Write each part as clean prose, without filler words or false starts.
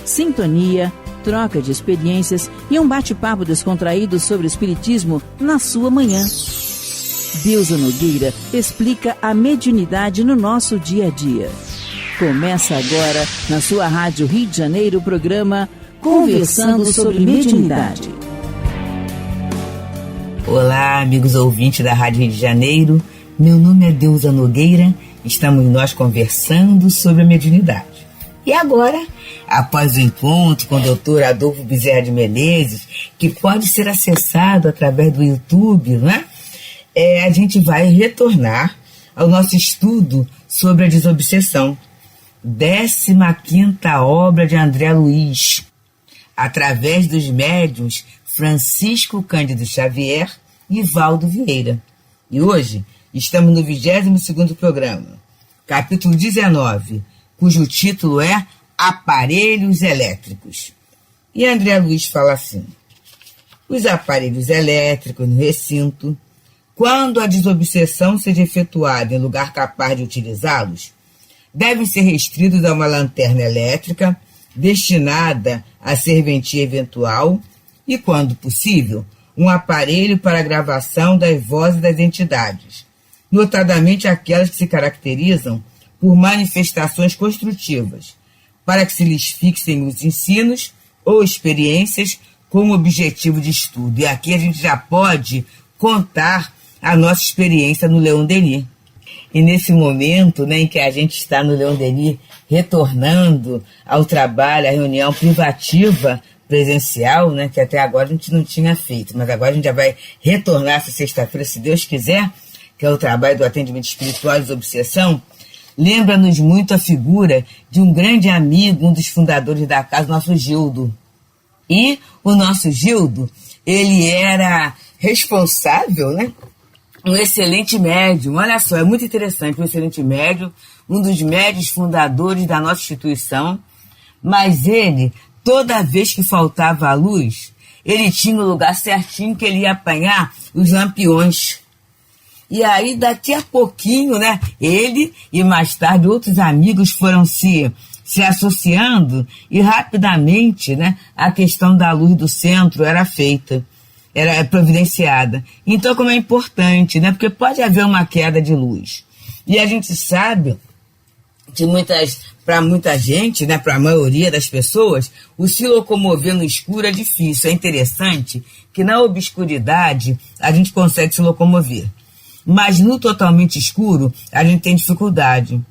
sintonia, troca de experiências e um bate-papo descontraído sobre o espiritismo na sua manhã. Deusa Nogueira explica a mediunidade no nosso dia a dia. Começa agora, na sua Rádio Rio de Janeiro, o programa Conversando sobre Mediunidade. Olá, amigos ouvintes da Rádio Rio de Janeiro. Meu nome é Deusa Nogueira. Estamos nós conversando sobre a mediunidade. E agora, após o encontro com o Dr. Adolfo Bezerra de Menezes, que pode ser acessado através do YouTube, né? A gente vai retornar ao nosso estudo sobre a desobsessão. 15ª obra de André Luiz, através dos médiuns Francisco Cândido Xavier e Valdo Vieira. E hoje estamos no 22º programa, capítulo 19, cujo título é Aparelhos Elétricos. E André Luiz fala assim: os aparelhos elétricos no recinto, quando a desobsessão seja efetuada em lugar capaz de utilizá-los, devem ser restritos a uma lanterna elétrica destinada à serventia eventual e, quando possível, um aparelho para a gravação das vozes das entidades, notadamente aquelas que se caracterizam por manifestações construtivas, para que se lhes fixem os ensinos ou experiências com objetivo de estudo. E aqui a gente já pode contar a nossa experiência no Leon Denis. E nesse momento, né, em que a gente está no Leon Denis, retornando ao trabalho, à reunião privativa presencial, né, que até agora a gente não tinha feito, mas agora a gente já vai retornar essa sexta-feira, se Deus quiser, que é o trabalho do atendimento espiritual e desobsessão. Lembra-nos muito a figura de um grande amigo, um dos fundadores da casa, nosso Gildo. E o nosso Gildo, ele era responsável, né? Um excelente médium. Olha só, é muito interessante, um excelente médium, um dos médiuns fundadores da nossa instituição, mas ele, toda vez que faltava a luz, ele tinha o lugar certinho que ele ia apanhar os lampiões. E aí, daqui a pouquinho, né, ele e mais tarde outros amigos foram se associando e rapidamente, né, a questão da luz do centro era feita, era providenciada. Então, como é importante, né, porque pode haver uma queda de luz. E a gente sabe que para muita gente, né, para a maioria das pessoas, o se locomover no escuro é difícil. É interessante que na obscuridade a gente consegue se locomover. Mas no totalmente escuro, a gente tem dificuldade.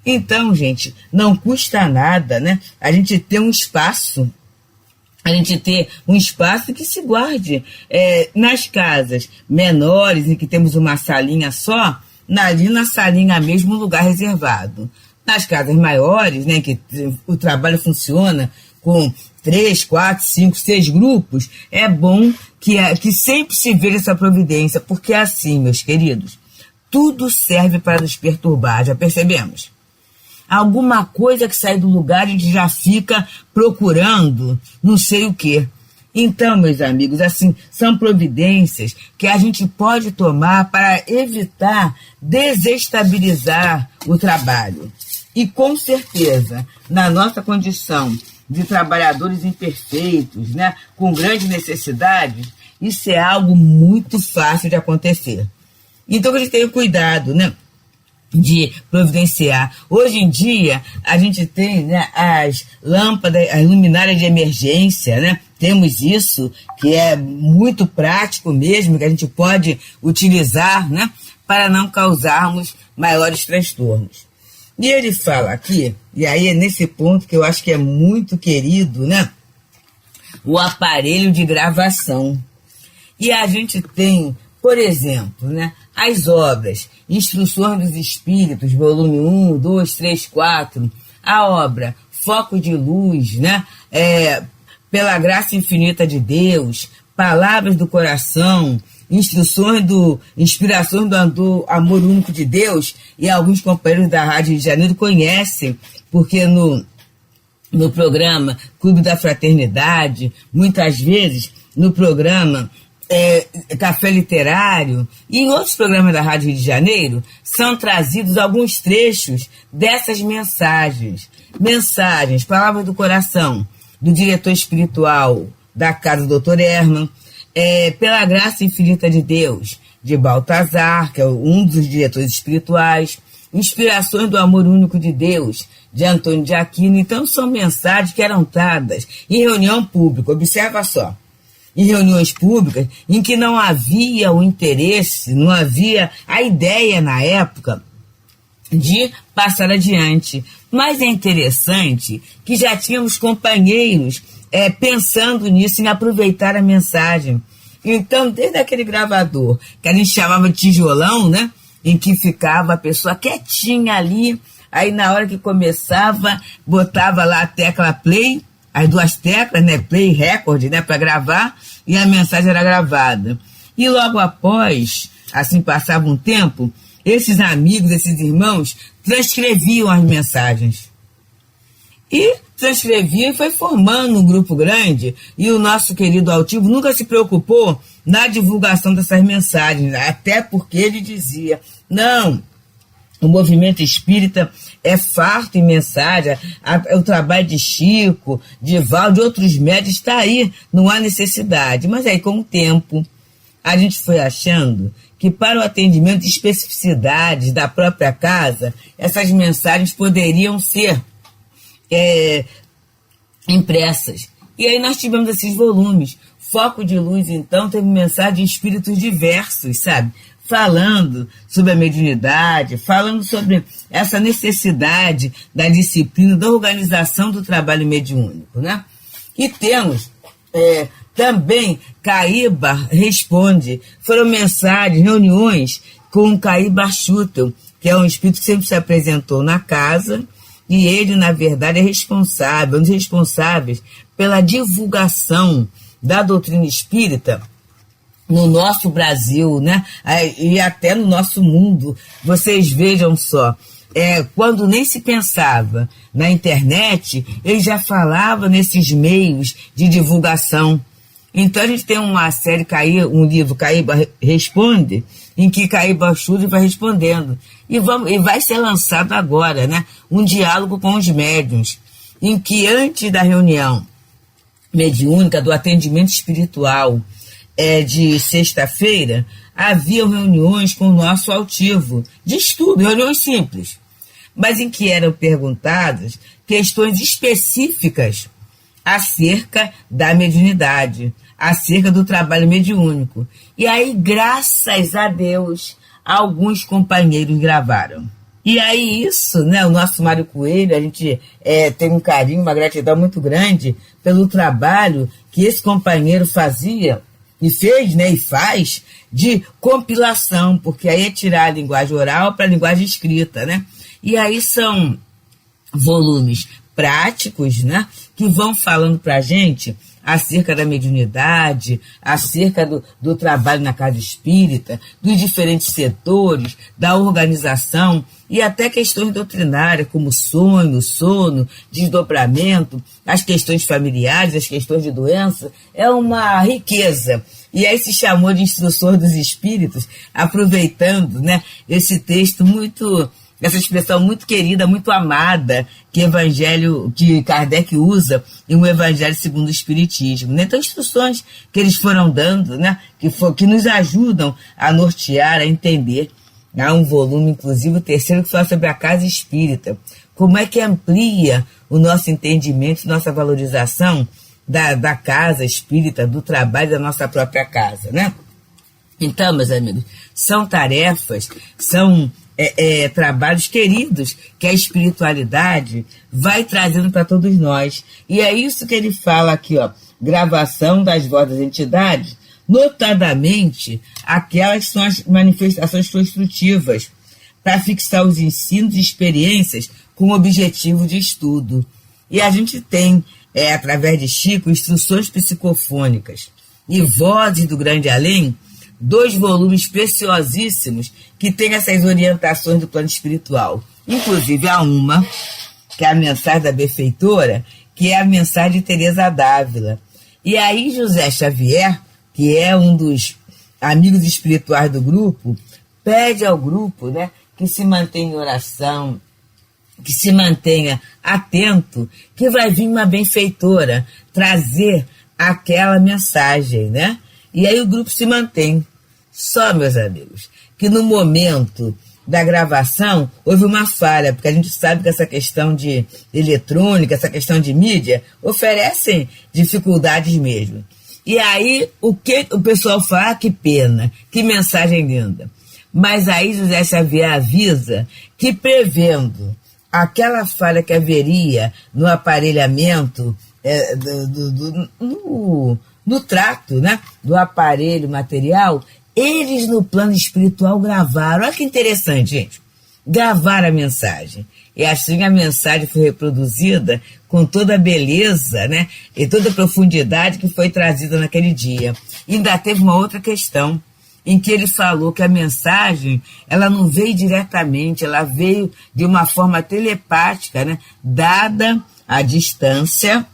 Então, gente, não custa nada, né, a gente ter um espaço, que se guarde nas casas menores, em que temos uma salinha só, ali na salinha mesmo, um lugar reservado. Nas casas maiores, né, que o trabalho funciona com 3, 4, 5, 6 grupos, é bom que sempre se veja essa providência, porque é assim, meus queridos, tudo serve para nos perturbar, já percebemos? Alguma coisa que sai do lugar, a gente já fica procurando não sei o quê. Então, meus amigos, assim, são providências que a gente pode tomar para evitar desestabilizar o trabalho. E com certeza, na nossa condição de trabalhadores imperfeitos, né, com grandes necessidades, isso é algo muito fácil de acontecer. Então, a gente tem cuidado, né, de providenciar. Hoje em dia, a gente tem, né, as lâmpadas, as luminárias de emergência, né? Temos isso, que é muito prático mesmo, que a gente pode utilizar, né, para não causarmos maiores transtornos. E ele fala aqui, e aí é nesse ponto que eu acho que é muito querido, né, o aparelho de gravação. E a gente tem, por exemplo, né, as obras Instruções dos Espíritos, volume 1, 2, 3, 4, a obra Foco de Luz, né, Pela Graça Infinita de Deus, Palavras do Coração, Instruções Inspirações do Amor Único de Deus, e alguns companheiros da Rádio Rio de Janeiro conhecem, porque no programa Clube da Fraternidade, muitas vezes no programa Café Literário e em outros programas da Rádio Rio de Janeiro, são trazidos alguns trechos dessas mensagens, Palavras do Coração, do diretor espiritual da casa do Dr. Herman, pela graça infinita de Deus, de Baltazar, que é um dos diretores espirituais, Inspirações do Amor Único de Deus, de Antônio de Aquino. Então, são mensagens que eram dadas em reunião pública, observa só, em reuniões públicas, em que não havia o interesse, não havia a ideia na época de passar adiante. Mas é interessante que já tínhamos companheiros pensando nisso, em aproveitar a mensagem. Então, desde aquele gravador, que a gente chamava de tijolão, né, em que ficava a pessoa quietinha ali, aí na hora que começava, botava lá a tecla play, as duas teclas, né, play e record, né, para gravar, e a mensagem era gravada. E logo após, assim passava um tempo, esses amigos, esses irmãos, transcreviam as mensagens. E transcreviam e foi formando um grupo grande, e o nosso querido altivo nunca se preocupou na divulgação dessas mensagens, até porque ele dizia, não, o movimento espírita é farto em mensagem, o trabalho de Chico, de Val, de outros médios está aí, não há necessidade. Mas aí, com o tempo, a gente foi achando que para o atendimento de especificidades da própria casa, essas mensagens poderiam ser impressas. E aí nós tivemos esses volumes. Foco de Luz, então, teve mensagem de espíritos diversos, sabe? Falando sobre a mediunidade, falando sobre essa necessidade da disciplina, da organização do trabalho mediúnico, né? E temos também Caíba Responde. Foram mensagens, reuniões com Caíba Schutel, que é um espírito que sempre se apresentou na casa, e ele, na verdade, é responsável, um dos responsáveis pela divulgação da doutrina espírita no nosso Brasil, né? E até no nosso mundo. Vocês vejam só, quando nem se pensava na internet, ele já falava nesses meios de divulgação. Então a gente tem uma série, um livro, Caíba Responde, em que Caíba Schutel vai respondendo. E vai ser lançado agora, né? Um diálogo com os médiuns, em que antes da reunião mediúnica, do atendimento espiritual de sexta-feira, haviam reuniões com o nosso altivo, de estudo, reuniões simples, mas em que eram perguntadas questões específicas acerca da mediunidade, acerca do trabalho mediúnico. E aí, graças a Deus, alguns companheiros gravaram. E aí isso, né, o nosso Mário Coelho, a gente tem um carinho, uma gratidão muito grande pelo trabalho que esse companheiro fazia, e fez, né, e faz, de compilação, porque aí é tirar a linguagem oral para a linguagem escrita, né? E aí são volumes práticos, né, que vão falando para a gente acerca da mediunidade, acerca do trabalho na casa espírita, dos diferentes setores, da organização e até questões doutrinárias como sonho, sono, desdobramento, as questões familiares, as questões de doença. É uma riqueza. E aí se chamou de Instruções dos Espíritos, aproveitando, né, esse texto muito, essa expressão muito querida, muito amada, que Kardec usa em um Evangelho segundo o Espiritismo, né? Então, instruções que eles foram dando, né, que nos ajudam a nortear, a entender. Há um volume, inclusive, o terceiro, que fala sobre a casa espírita. Como é que amplia o nosso entendimento, nossa valorização da casa espírita, do trabalho da nossa própria casa, né? Então, meus amigos, são tarefas, são trabalhos queridos que a espiritualidade vai trazendo para todos nós. E é isso que ele fala aqui, ó, gravação das vozes das entidades, notadamente aquelas que são as manifestações construtivas, para fixar os ensinos e experiências com objetivo de estudo. E a gente tem, através de Chico, instruções psicofônicas e vozes do grande além, 2 volumes preciosíssimos que têm essas orientações do plano espiritual. Inclusive há uma, que é a mensagem da benfeitora, que é a mensagem de Teresa d'Ávila. E aí José Xavier, que é um dos amigos espirituais do grupo, pede ao grupo, né, que se mantenha em oração, que se mantenha atento, que vai vir uma benfeitora trazer aquela mensagem, né? E aí o grupo se mantém. Só, meus amigos, que no momento da gravação houve uma falha, porque a gente sabe que essa questão de eletrônica, essa questão de mídia, oferecem dificuldades mesmo. E aí, o que o pessoal fala? Ah, que pena, que mensagem linda. Mas aí José Xavier avisa que, prevendo aquela falha que haveria no aparelhamento, no trato, né, do aparelho material, eles no plano espiritual gravaram. Olha que interessante, gente. Gravaram a mensagem. E assim a mensagem foi reproduzida com toda a beleza, né, e toda a profundidade que foi trazida naquele dia. E ainda teve uma outra questão, em que ele falou que a mensagem, ela não veio diretamente, ela veio de uma forma telepática, né, dada a distância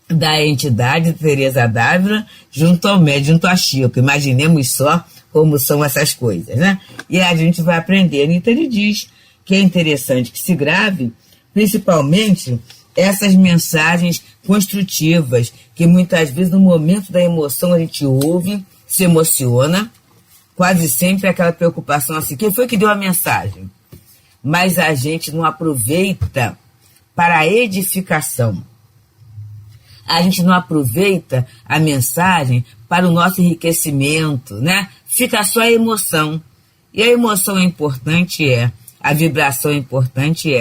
da entidade de Teresa d'Ávila junto ao médium, junto a Chico. Imaginemos só como são essas coisas, né? E a gente vai aprendendo. Então ele diz que é interessante que se grave, principalmente essas mensagens construtivas, que muitas vezes no momento da emoção a gente ouve, se emociona, quase sempre aquela preocupação assim, quem foi que deu a mensagem? Mas a gente não aproveita para a edificação. A gente não aproveita a mensagem para o nosso enriquecimento, né? Fica só a emoção. E a emoção é importante, a vibração é importante,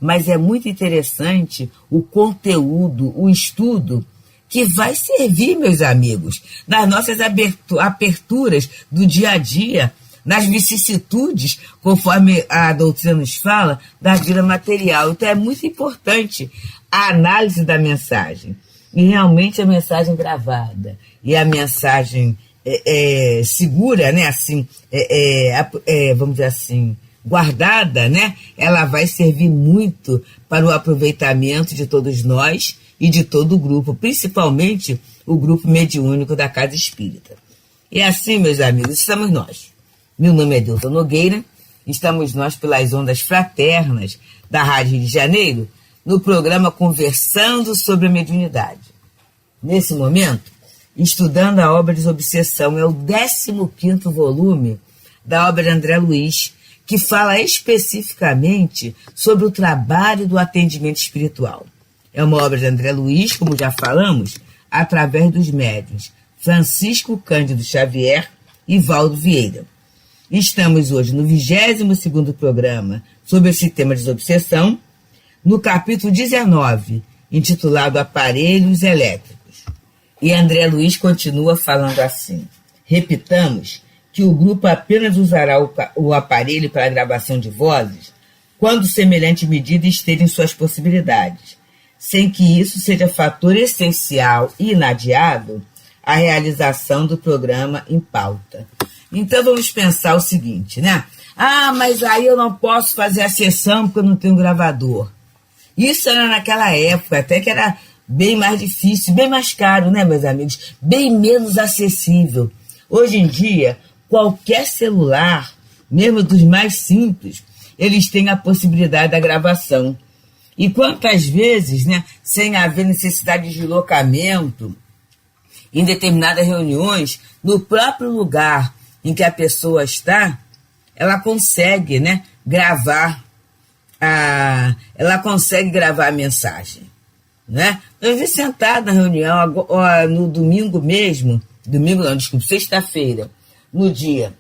mas é muito interessante o conteúdo, o estudo, que vai servir, meus amigos, nas nossas aberturas do dia a dia, nas vicissitudes, conforme a doutrina nos fala, da vida material. Então é muito importante a análise da mensagem. E realmente a mensagem gravada e a mensagem segura, né, assim, vamos dizer assim, guardada, né, ela vai servir muito para o aproveitamento de todos nós e de todo o grupo, principalmente o grupo mediúnico da Casa Espírita. E assim, meus amigos, estamos nós. Meu nome é Dilton Nogueira, estamos nós pelas ondas fraternas da Rádio Rio de Janeiro, no programa Conversando sobre a Mediunidade. Nesse momento, estudando a obra Desobsessão, é o 15º volume da obra de André Luiz, que fala especificamente sobre o trabalho do atendimento espiritual. É uma obra de André Luiz, como já falamos, através dos médiuns Francisco Cândido Xavier e Valdo Vieira. Estamos hoje no 22º programa sobre esse tema de desobsessão, no capítulo 19, intitulado Aparelhos Elétricos. E André Luiz continua falando assim: repitamos que o grupo apenas usará o aparelho para a gravação de vozes quando semelhante medida esteja em suas possibilidades, sem que isso seja fator essencial e inadiável à realização do programa em pauta. Então vamos pensar o seguinte, né? Ah, mas aí eu não posso fazer a sessão porque eu não tenho gravador. Isso era naquela época, até que era bem mais difícil, bem mais caro, né, meus amigos? Bem menos acessível. Hoje em dia, qualquer celular, mesmo dos mais simples, eles têm a possibilidade da gravação. E quantas vezes, né, sem haver necessidade de deslocamento, em determinadas reuniões, no próprio lugar em que a pessoa está, ela consegue, né, gravar a mensagem, né? Eu vi sentada na reunião no domingo mesmo, sexta-feira, no dia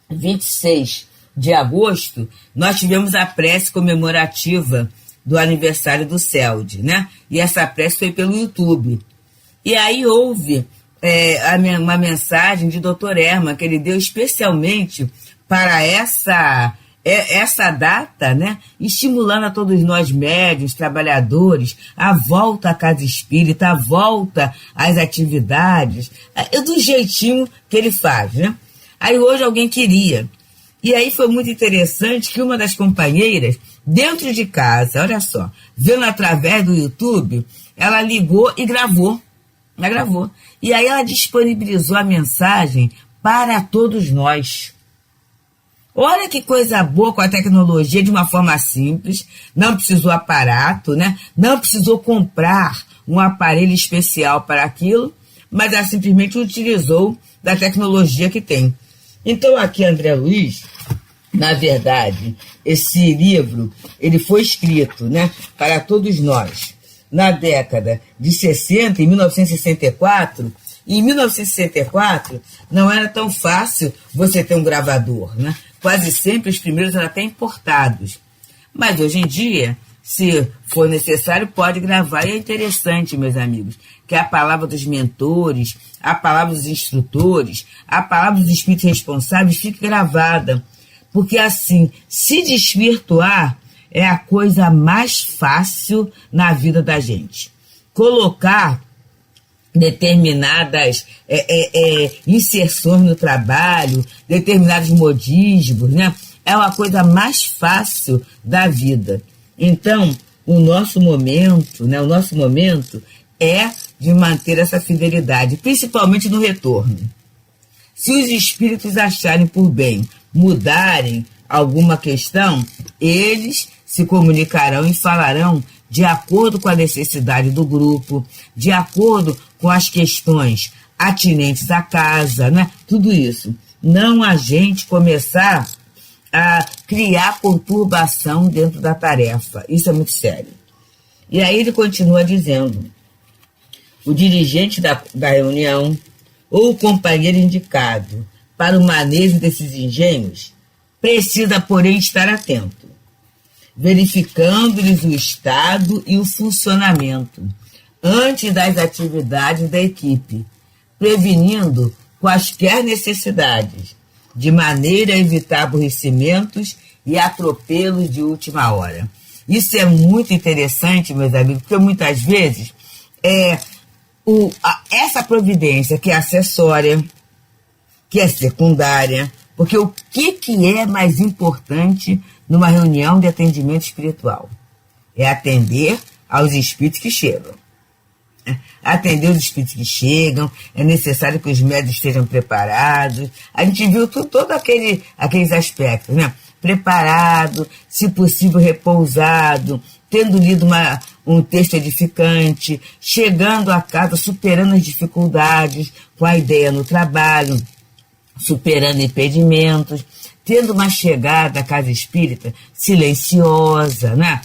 26 de agosto, nós tivemos a prece comemorativa do aniversário do CELD, né? E essa prece foi pelo YouTube. E aí houve uma mensagem de Dr. Herman, que ele deu especialmente para essa data, né, estimulando a todos nós médiuns, trabalhadores, a volta à casa espírita, a volta às atividades, do jeitinho que ele faz, né? Aí hoje alguém queria. E aí foi muito interessante que uma das companheiras, dentro de casa, olha só, vendo através do YouTube, ela ligou e gravou. Ela gravou. E aí ela disponibilizou a mensagem para todos nós. Olha que coisa boa com a tecnologia de uma forma simples, não precisou aparato, né? Não precisou comprar um aparelho especial para aquilo, mas ela simplesmente utilizou da tecnologia que tem. Então aqui, André Luiz, na verdade, esse livro, ele foi escrito, né, para todos nós, na década de 60, em 1964, e em 1964 não era tão fácil você ter um gravador, né? Quase sempre os primeiros eram até importados. Mas hoje em dia, se for necessário, pode gravar. E é interessante, meus amigos, que a palavra dos mentores, a palavra dos instrutores, a palavra dos espíritos responsáveis fique gravada. Porque assim, se desvirtuar é a coisa mais fácil na vida da gente. Colocar determinadas inserções no trabalho, determinados modismos, né? É uma coisa mais fácil da vida. Então, o nosso momento é de manter essa fidelidade, principalmente no retorno. Se os espíritos acharem por bem mudarem alguma questão, eles se comunicarão e falarão de acordo com a necessidade do grupo, de acordo com as questões atinentes à casa, né? Tudo isso. Não a gente começar a criar conturbação dentro da tarefa. Isso é muito sério. E aí ele continua dizendo: o dirigente da reunião ou o companheiro indicado para o manejo desses engenhos precisa, porém, estar atento, verificando-lhes o estado e o funcionamento antes das atividades da equipe, prevenindo quaisquer necessidades, de maneira a evitar aborrecimentos e atropelos de última hora. Isso é muito interessante, meus amigos, porque muitas vezes essa providência que é acessória, que é secundária, porque o que é mais importante numa reunião de atendimento espiritual? É atender aos espíritos que chegam. Atender os espíritos que chegam, é necessário que os médios estejam preparados. A gente viu todos aqueles aspectos, né? Preparado, se possível repousado, tendo lido um texto edificante, chegando a casa, superando as dificuldades, com a ideia no trabalho, superando impedimentos, tendo uma chegada à casa espírita silenciosa, né?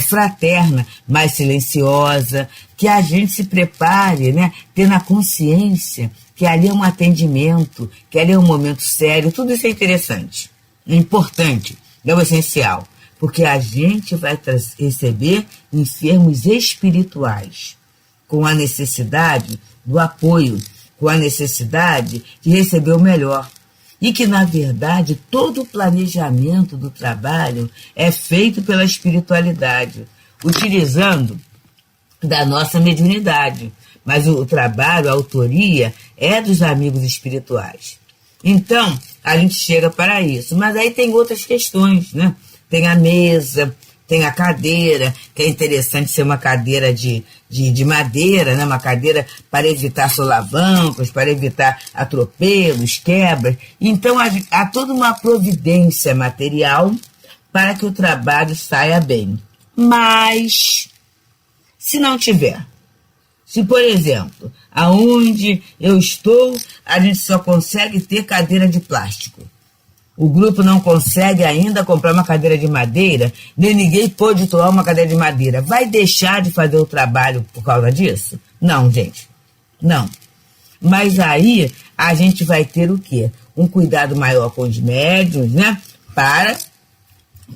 Fraterna, mas silenciosa, que a gente se prepare, né? Tendo a consciência que ali é um atendimento, que ali é um momento sério. Tudo isso é interessante, é importante, é o essencial, porque a gente vai receber enfermos espirituais com a necessidade do apoio, com a necessidade de receber o melhor. E que, na verdade, todo o planejamento do trabalho é feito pela espiritualidade, utilizando da nossa mediunidade. Mas o trabalho, a autoria, é dos amigos espirituais. Então, a gente chega para isso. Mas aí tem outras questões, né? Tem a mesa, tem a cadeira, que é interessante ser uma cadeira de madeira, né? Uma cadeira para evitar solavancos, para evitar atropelos, quebras. Então, há toda uma providência material para que o trabalho saia bem. Mas, se não tiver, se, por exemplo, aonde eu estou, a gente só consegue ter cadeira de plástico, o grupo não consegue ainda comprar uma cadeira de madeira, nem ninguém pode tomar uma cadeira de madeira, vai deixar de fazer o trabalho por causa disso? Não, gente, não. Mas aí a gente vai ter o quê? Um cuidado maior com os médiuns, né? Para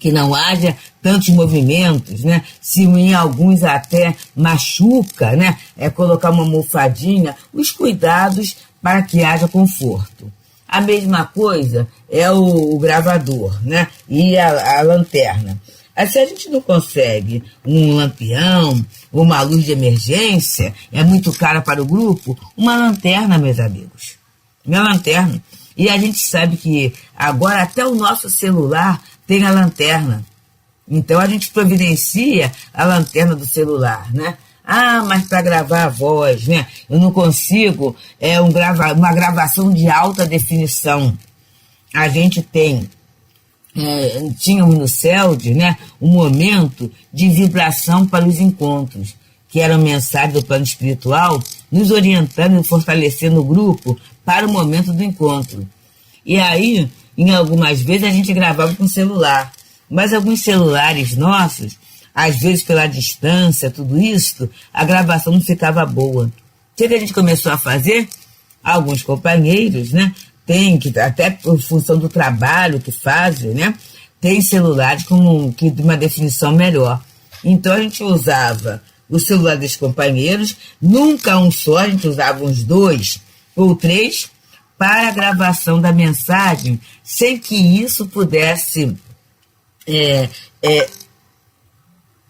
que não haja tantos movimentos, né? Se em alguns até machuca, né? Colocar uma almofadinha, os cuidados para que haja conforto. A mesma coisa é o gravador, né? E a lanterna. Se a gente não consegue um lampião, uma luz de emergência, é muito cara para o grupo, uma lanterna, meus amigos. Uma lanterna. E a gente sabe que agora até o nosso celular tem a lanterna. Então a gente providencia a lanterna do celular, né? Mas para gravar a voz, né? Eu não consigo uma gravação de alta definição. A gente tem tínhamos no CELD, né, um momento de vibração para os encontros, que eram mensagens do plano espiritual, nos orientando e fortalecendo o grupo para o momento do encontro. E aí, em algumas vezes, a gente gravava com celular, mas alguns celulares nossos, às vezes pela distância, tudo isso, a gravação não ficava boa. O que a gente começou a fazer? Alguns companheiros, né, tem que, até por função do trabalho que fazem, né, tem celulares com uma definição melhor. Então a gente usava o celular dos companheiros, nunca um só, a gente usava uns 2 ou 3 para a gravação da mensagem, sem que isso pudesse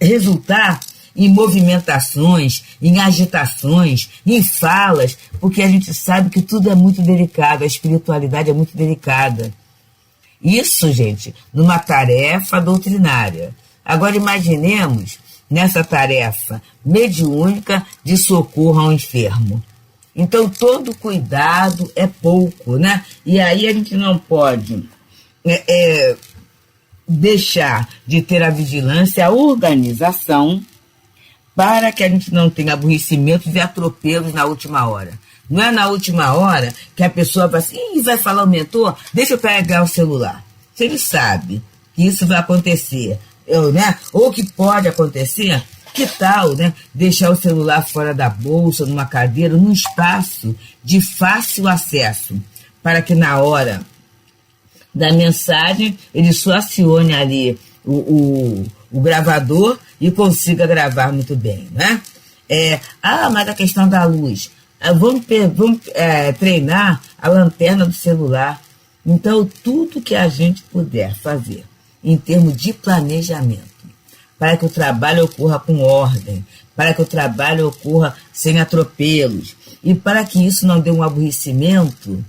resultar em movimentações, em agitações, em falas, porque a gente sabe que tudo é muito delicado, a espiritualidade é muito delicada. Isso, gente, numa tarefa doutrinária. Agora imaginemos nessa tarefa mediúnica de socorro ao enfermo. Então todo cuidado é pouco, né? E aí a gente não pode deixar de ter a vigilância, a organização, para que a gente não tenha aborrecimentos e atropelos na última hora. Não é na última hora que a pessoa vai assim, vai falar o mentor, deixa eu pegar o celular. Se ele sabe que isso vai acontecer, né? Ou que pode acontecer, que tal, né, deixar o celular fora da bolsa, numa cadeira, num espaço de fácil acesso, para que na hora da mensagem ele só acione ali o gravador e consiga gravar muito bem, né? Mas a questão da luz. Vamos treinar a lanterna do celular. Então, tudo que a gente puder fazer em termos de planejamento, para que o trabalho ocorra com ordem, para que o trabalho ocorra sem atropelos, e para que isso não dê um aborrecimento,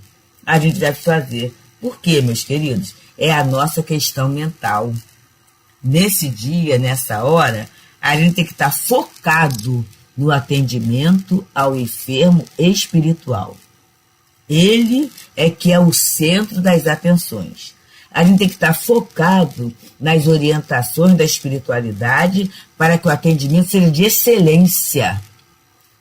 a gente deve fazer. Por quê, meus queridos? É a nossa questão mental. Nesse dia, nessa hora, a gente tem que estar focado no atendimento ao enfermo espiritual. Ele é que é o centro das atenções. A gente tem que estar focado nas orientações da espiritualidade para que o atendimento seja de excelência,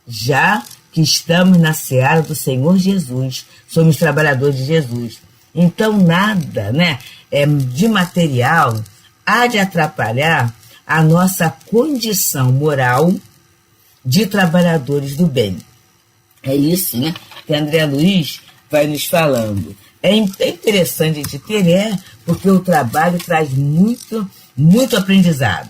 já que estamos na seara do Senhor Jesus, somos trabalhadores de Jesus. Então nada, né, de material há de atrapalhar a nossa condição moral de trabalhadores do bem. É isso, né, que André Luiz vai nos falando. É interessante a gente ter, porque o trabalho traz muito aprendizado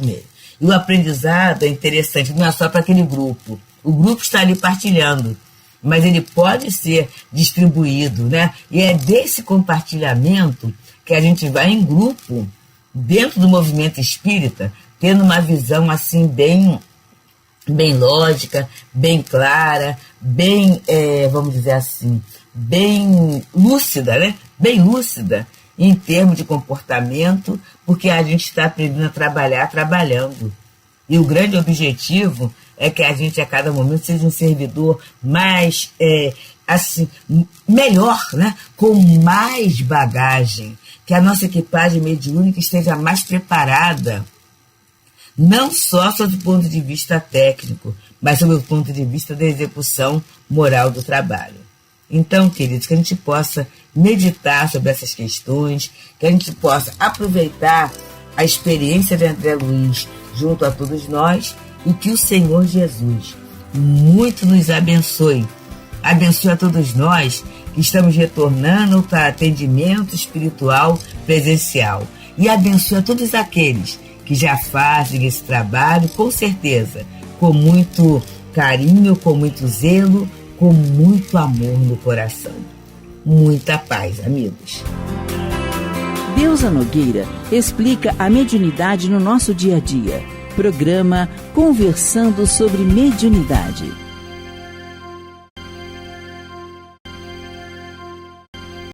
mesmo. E o aprendizado é interessante, não é só para aquele grupo. O grupo está ali partilhando, mas ele pode ser distribuído, né? E é desse compartilhamento que a gente vai em grupo, dentro do movimento espírita, tendo uma visão assim bem lógica, bem clara, bem, vamos dizer assim, bem lúcida, né? Bem lúcida em termos de comportamento, porque a gente está aprendendo a trabalhar trabalhando. E o grande objetivo é que a gente, a cada momento, seja um servidor mais, assim, melhor, né? Com mais bagagem, que a nossa equipagem mediúnica esteja mais preparada, não só sob o ponto de vista técnico, mas sob o ponto de vista da execução moral do trabalho. Então, queridos, que a gente possa meditar sobre essas questões, que a gente possa aproveitar a experiência de André Luiz junto a todos nós, e que o Senhor Jesus muito nos abençoe. Abençoe a todos nós que estamos retornando para atendimento espiritual presencial. E abençoe a todos aqueles que já fazem esse trabalho, com certeza, com muito carinho, com muito zelo, com muito amor no coração. Muita paz, amigos. Deusa Nogueira explica a mediunidade no nosso dia a dia. Programa Conversando sobre Mediunidade.